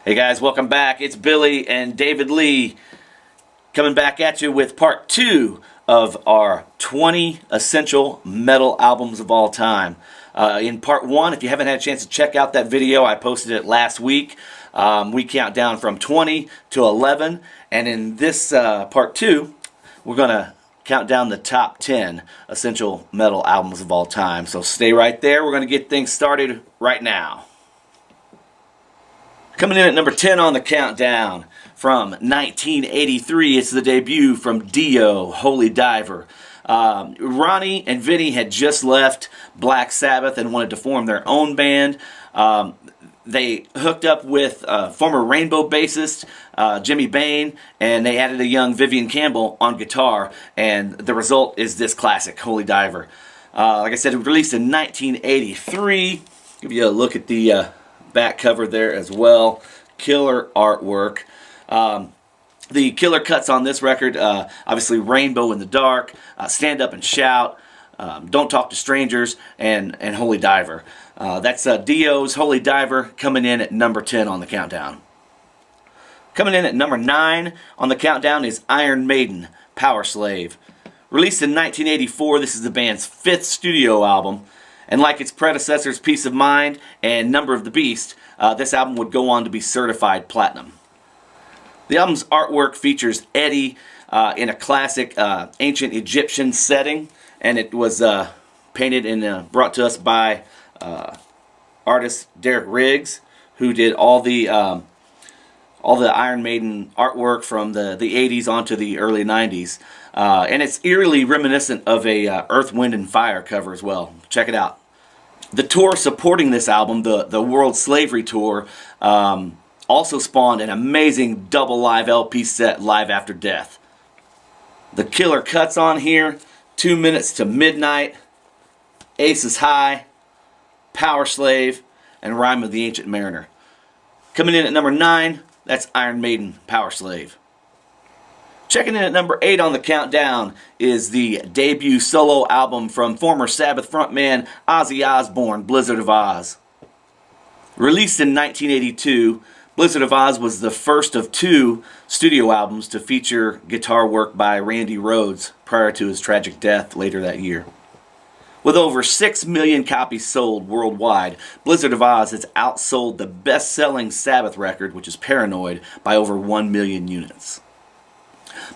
Hey guys, welcome back. It's Billy and David Lee coming back at you with part 2 of our 20 essential metal albums of all time. In part 1, if you haven't had a chance to check out that video, I posted it last week. We count down from 20 to 11, and in this part 2, we're going to count down the top 10 essential metal albums of all time. So stay right there. We're going to get things started right now. Coming in at number 10 on the countdown from 1983, it's the debut from Dio, Holy Diver. Ronnie and Vinny had just left Black Sabbath and wanted to form their own band. They hooked up with former Rainbow bassist Jimmy Bain, and they added a young Vivian Campbell on guitar, and the result is this classic, Holy Diver. Like I said, it was released in 1983. Give you a look at the back cover there as well. Killer artwork. The killer cuts on this record, obviously Rainbow in the Dark, Stand Up and Shout, Don't Talk to Strangers, and Holy Diver. That's Dio's Holy Diver coming in at number 10 on the countdown. Coming in at number 9 on the countdown is Iron Maiden, POWERSLAVE. Released in 1984, this is the band's 5th studio album. And like its predecessors, Peace of Mind and Number of the Beast, this album would go on to be certified platinum. The album's artwork features Eddie in a classic ancient Egyptian setting, and it was painted and brought to us by artist Derek Riggs, who did all the Iron Maiden artwork from the 80s onto the early 90s. And it's eerily reminiscent of a Earth, Wind, and Fire cover as well. Check it out. The tour supporting this album, the World Slavery Tour, also spawned an amazing double live LP set, Live After Death. The killer cuts on here: 2 Minutes to Midnight, Aces High, POWERSLAVE, and Rime of the Ancient Mariner. Coming in at number 9, that's Iron Maiden, POWERSLAVE. Checking in at number 8 on the countdown is the debut solo album from former Sabbath frontman Ozzy Osbourne, Blizzard of Oz. Released in 1982, Blizzard of Oz was the first of 2 studio albums to feature guitar work by Randy Rhoads prior to his tragic death later that year. With over 6 million copies sold worldwide, Blizzard of Oz has outsold the best-selling Sabbath record, which is Paranoid, by over 1 million units.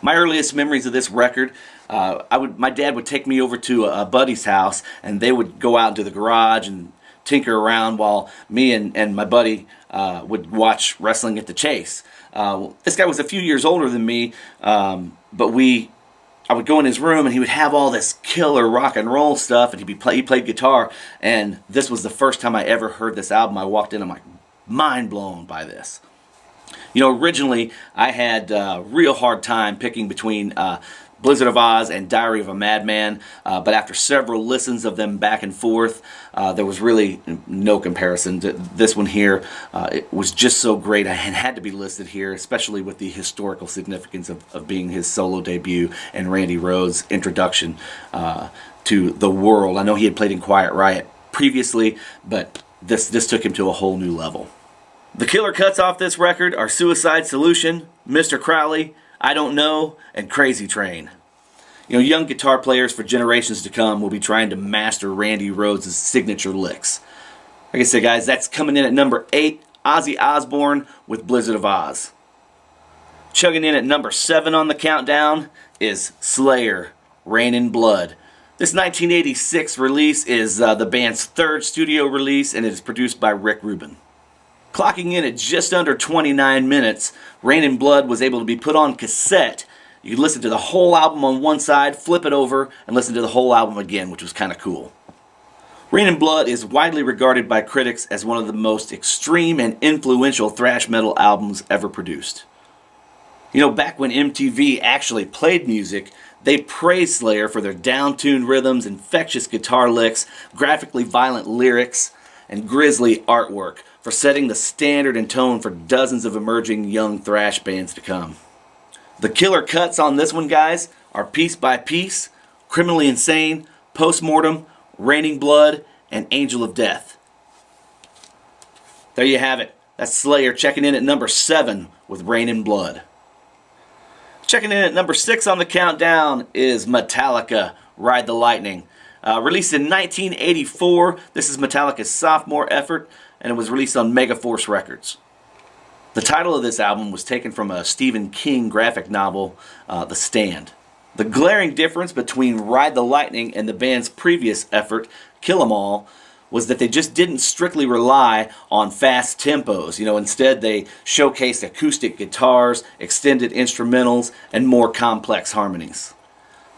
My earliest memories of this record, my dad would take me over to a buddy's house, and they would go out into the garage and tinker around while me and my buddy would watch Wrestling at the Chase. This guy was a few years older than me, but I would go in his room, and he would have all this killer rock and roll stuff, and he played guitar, and this was the first time I ever heard this album. I walked in, I'm like, mind blown by this. You know, originally I had a real hard time picking between Blizzard of Oz and Diary of a Madman, but after several listens of them back and forth, there was really no comparison to this one here. It was just so great, and had to be listed here, especially with the historical significance of being his solo debut and Randy Rhoads' introduction to the world. I know he had played in Quiet Riot previously, but this took him to a whole new level. The killer cuts off this record are Suicide Solution, Mr. Crowley, I Don't Know, and Crazy Train. You know, young guitar players for generations to come will be trying to master Randy Rhoads' signature licks. Like I said, guys, that's coming in at number 8, Ozzy Osbourne with Blizzard of Oz. Chugging in at number 7 on the countdown is Slayer, Rain in Blood. This 1986 release is the band's 3rd studio release, and it is produced by Rick Rubin. Clocking in at just under 29 minutes, Rain in Blood was able to be put on cassette. You could listen to the whole album on one side, flip it over, and listen to the whole album again, which was kind of cool. Rain in Blood is widely regarded by critics as one of the most extreme and influential thrash metal albums ever produced. You know, back when MTV actually played music, they praised Slayer for their down-tuned rhythms, infectious guitar licks, graphically violent lyrics, and grisly artwork for setting the standard and tone for dozens of emerging young thrash bands to come. The killer cuts on this one, guys, are Piece by Piece, Criminally Insane, Postmortem, Raining Blood, and Angel of Death. There you have it. That's Slayer checking in at number 7 with Rain and Blood. Checking in at number 6 on the countdown is Metallica, Ride the Lightning. Released in 1984, this is Metallica's sophomore effort, and it was released on Megaforce Records. The title of this album was taken from a Stephen King graphic novel, The Stand. The glaring difference between Ride the Lightning and the band's previous effort, Kill 'Em All, was that they just didn't strictly rely on fast tempos. Instead they showcased acoustic guitars, extended instrumentals, and more complex harmonies.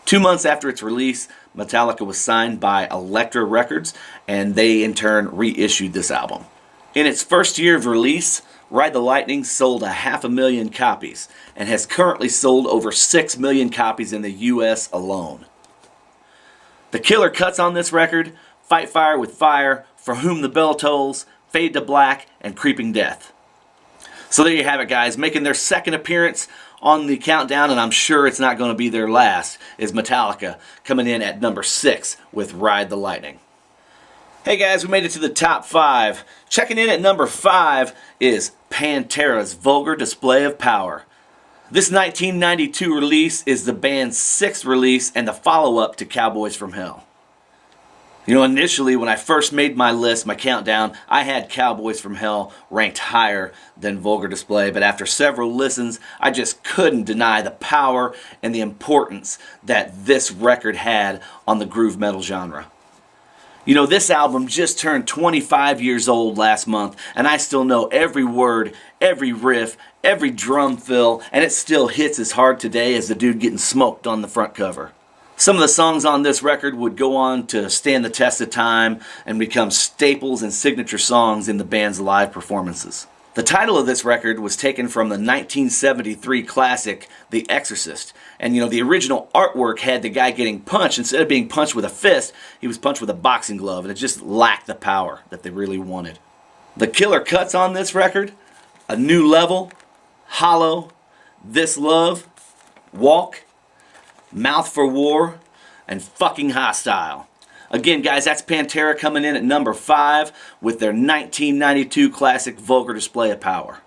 2 months after its release, Metallica was signed by Elektra Records, and they in turn reissued this album. In its first year of release, Ride the Lightning sold 500,000 copies, and has currently sold over 6 million copies in the US alone. The killer cuts on this record: Fight Fire with Fire, For Whom the Bell Tolls, Fade to Black, and Creeping Death. So there you have it, guys. Making their second appearance on the countdown, and I'm sure it's not going to be their last, is Metallica, coming in at number 6 with Ride the Lightning. Hey guys, we made it to the top 5. Checking in at number 5 is Pantera's Vulgar Display of Power. This 1992 release is the band's 6th release and the follow-up to Cowboys from Hell. Initially when I first made my list, my countdown, I had Cowboys from Hell ranked higher than Vulgar Display, but after several listens, I just couldn't deny the power and the importance that this record had on the groove metal genre. This album just turned 25 years old last month, and I still know every word, every riff, every drum fill, and it still hits as hard today as the dude getting smoked on the front cover. Some of the songs on this record would go on to stand the test of time and become staples and signature songs in the band's live performances. The title of this record was taken from the 1973 classic, The Exorcist. And the original artwork had the guy getting punched. Instead of being punched with a fist, he was punched with a boxing glove, and it just lacked the power that they really wanted. The killer cuts on this record: A New Level, Hollow, This Love, Walk, Mouth for War, and Fucking Hostile. Again, guys, that's Pantera coming in at number 5 with their 1992 classic Vulgar Display of Power.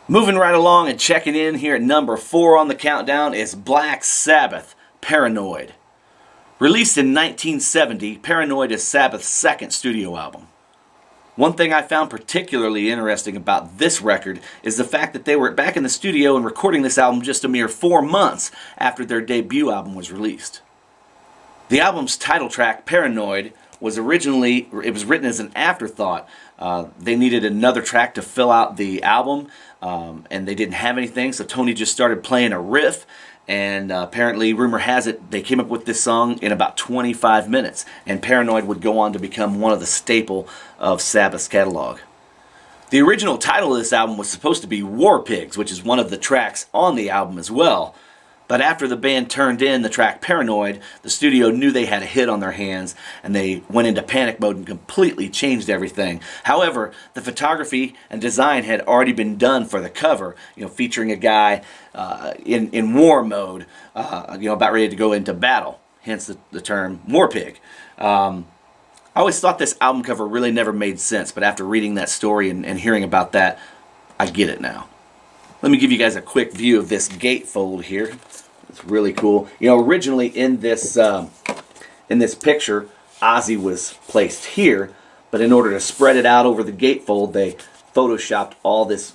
Moving right along and checking in here at number 4 on the countdown is Black Sabbath, Paranoid. Released in 1970, Paranoid is Sabbath's second studio album. One thing I found particularly interesting about this record is the fact that they were back in the studio and recording this album just a mere 4 months after their debut album was released. The album's title track, Paranoid, was written as an afterthought. They needed another track to fill out the album, and they didn't have anything, so Tony just started playing a riff, and apparently, rumor has it, they came up with this song in about 25 minutes, and Paranoid would go on to become one of the staple of Sabbath's catalog. The original title of this album was supposed to be War Pigs, which is one of the tracks on the album as well. But after the band turned in the track Paranoid, the studio knew they had a hit on their hands, and they went into panic mode and completely changed everything. However, the photography and design had already been done for the cover, featuring a guy in war mode, about ready to go into battle, hence the term War Pig. I always thought this album cover really never made sense, but after reading that story and hearing about that, I get it now. Let me give you guys a quick view of this gatefold here. It's really cool. Originally in this picture, Ozzy was placed here, but in order to spread it out over the gatefold, they photoshopped all this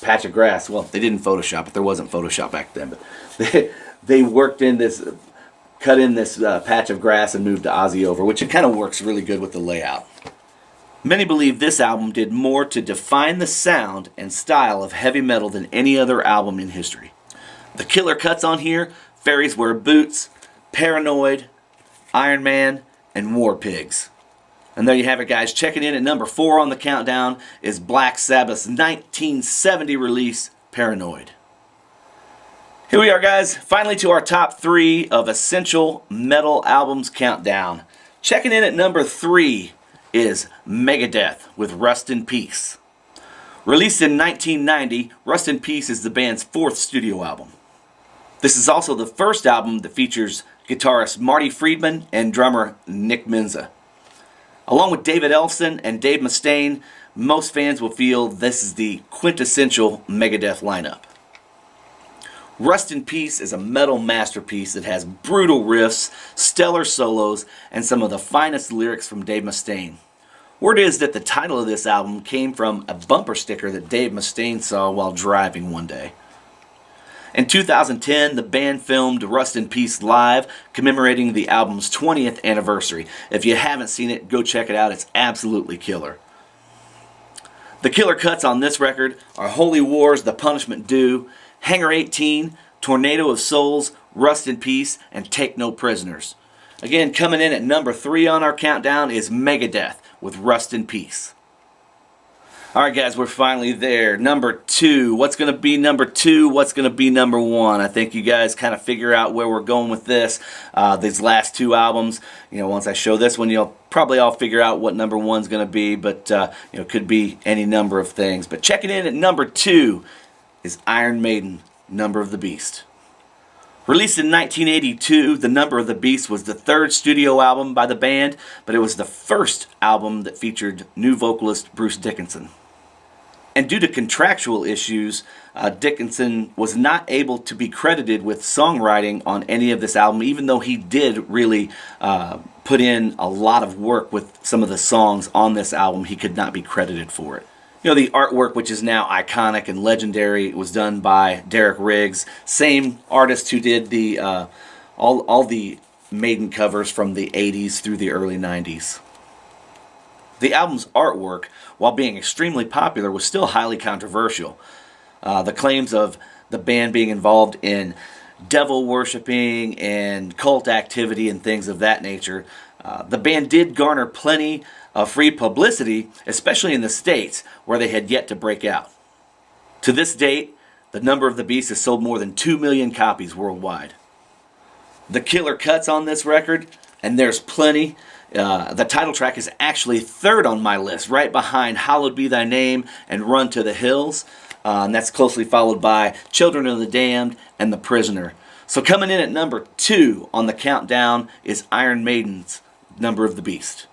patch of grass. Well, they didn't Photoshop it. There wasn't Photoshop back then, but they worked in this, cut in this patch of grass and moved Ozzy over, which it kind of works really good with the layout. Many believe this album did more to define the sound and style of heavy metal than any other album in history. The killer cuts on here: Fairies Wear Boots, Paranoid, Iron Man, and War Pigs. And there you have it, guys. Checking in at number 4 on the countdown is Black Sabbath's 1970 release, Paranoid. Here we are, guys. Finally to our top 3 of Essential Metal Albums countdown. Checking in at number 3 is Megadeth with Rust in Peace. Released in 1990, Rust in Peace is the band's 4th studio album. This is also the first album that features guitarist Marty Friedman and drummer Nick Menza. Along with David Ellefson and Dave Mustaine, most fans will feel this is the quintessential Megadeth lineup. Rust in Peace is a metal masterpiece that has brutal riffs, stellar solos, and some of the finest lyrics from Dave Mustaine. Word is that the title of this album came from a bumper sticker that Dave Mustaine saw while driving one day. In 2010, the band filmed Rust in Peace live, commemorating the album's 20th anniversary. If you haven't seen it, go check it out. It's absolutely killer. The killer cuts on this record are Holy Wars, The Punishment Due, Hangar 18, Tornado of Souls, Rust in Peace, and Take No Prisoners. Again, coming in at number 3 on our countdown is Megadeth with Rust in Peace. Alright guys, we're finally there. Number 2. What's going to be number 2? What's going to be number 1? I think you guys kind of figure out where we're going with this. These last 2 albums, once I show this one, you'll probably all figure out what number 1's going to be, but it could be any number of things. But checking in at number 2 is Iron Maiden, Number of the Beast. Released in 1982, The Number of the Beast was the 3rd studio album by the band, but it was the first album that featured new vocalist Bruce Dickinson. And due to contractual issues, Dickinson was not able to be credited with songwriting on any of this album, even though he did really put in a lot of work with some of the songs on this album. He could not be credited for it. The artwork, which is now iconic and legendary, was done by Derek Riggs, same artist who did the all the Maiden covers from the 80s through the early 90s. The album's artwork, while being extremely popular, was still highly controversial. The claims of the band being involved in devil worshipping and cult activity and things of that nature. The band did garner plenty of free publicity, especially in the States, where they had yet to break out. To this date, The Number of the Beast has sold more than 2 million copies worldwide. The killer cuts on this record, and there's plenty. The title track is actually 3rd on my list, right behind Hallowed Be Thy Name and Run to the Hills. And that's closely followed by Children of the Damned and The Prisoner. So coming in at number 2 on the countdown is Iron Maiden's Number of the Beast.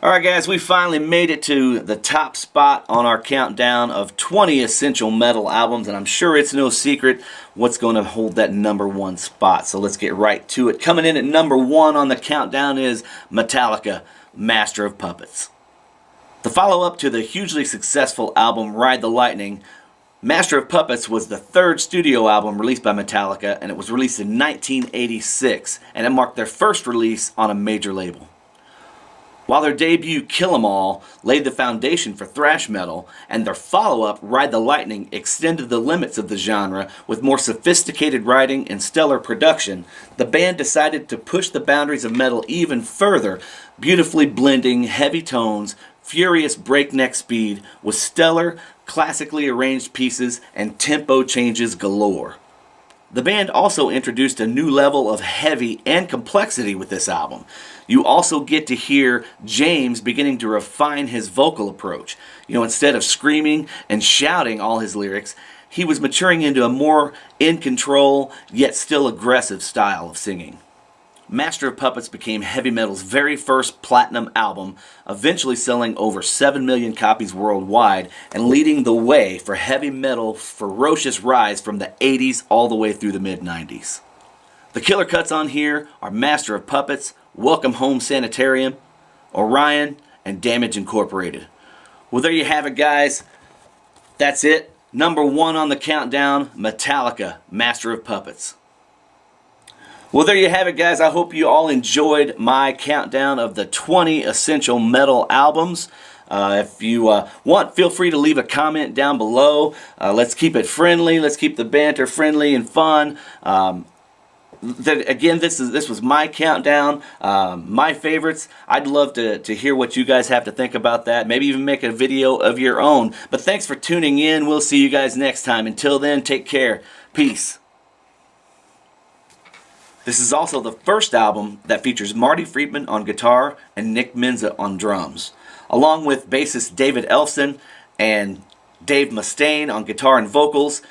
Alright guys, we finally made it to the top spot on our countdown of 20 essential metal albums, and I'm sure it's no secret what's going to hold that number 1 spot. So let's get right to it. Coming in at number 1 on the countdown is Metallica, Master of Puppets. The follow-up to the hugely successful album Ride the Lightning, Master of Puppets was the 3rd studio album released by Metallica, and it was released in 1986, and it marked their first release on a major label. While their debut Kill 'Em All laid the foundation for thrash metal, and their follow-up Ride the Lightning extended the limits of the genre with more sophisticated writing and stellar production, the band decided to push the boundaries of metal even further, beautifully blending heavy tones, furious breakneck speed with stellar, classically arranged pieces and tempo changes galore. The band also introduced a new level of heavy and complexity with this album. You also get to hear James beginning to refine his vocal approach. Instead of screaming and shouting all his lyrics, he was maturing into a more in control yet still aggressive style of singing. Master of Puppets became heavy metal's very first platinum album, eventually selling over 7 million copies worldwide and leading the way for heavy metal's ferocious rise from the 80s all the way through the mid-90s. The killer cuts on here are Master of Puppets, Welcome Home Sanitarium, Orion, and Damage Incorporated. Well, there you have it, guys. That's it. Number 1 on the countdown, Metallica, Master of Puppets. Well, there you have it, guys. I hope you all enjoyed my countdown of the 20 essential metal albums. If you want, feel free to leave a comment down below. Let's keep it friendly. Let's keep the banter friendly and fun. Again, this was my countdown, my favorites. I'd love to hear what you guys have to think about that. Maybe even make a video of your own. But thanks for tuning in. We'll see you guys next time. Until then, take care. Peace. This is also the first album that features Marty Friedman on guitar and Nick Menza on drums, along with bassist David Ellefson and Dave Mustaine on guitar and vocals.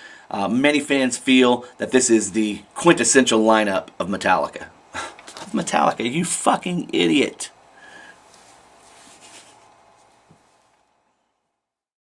Many fans feel that this is the quintessential lineup of Metallica. Metallica, you fucking idiot.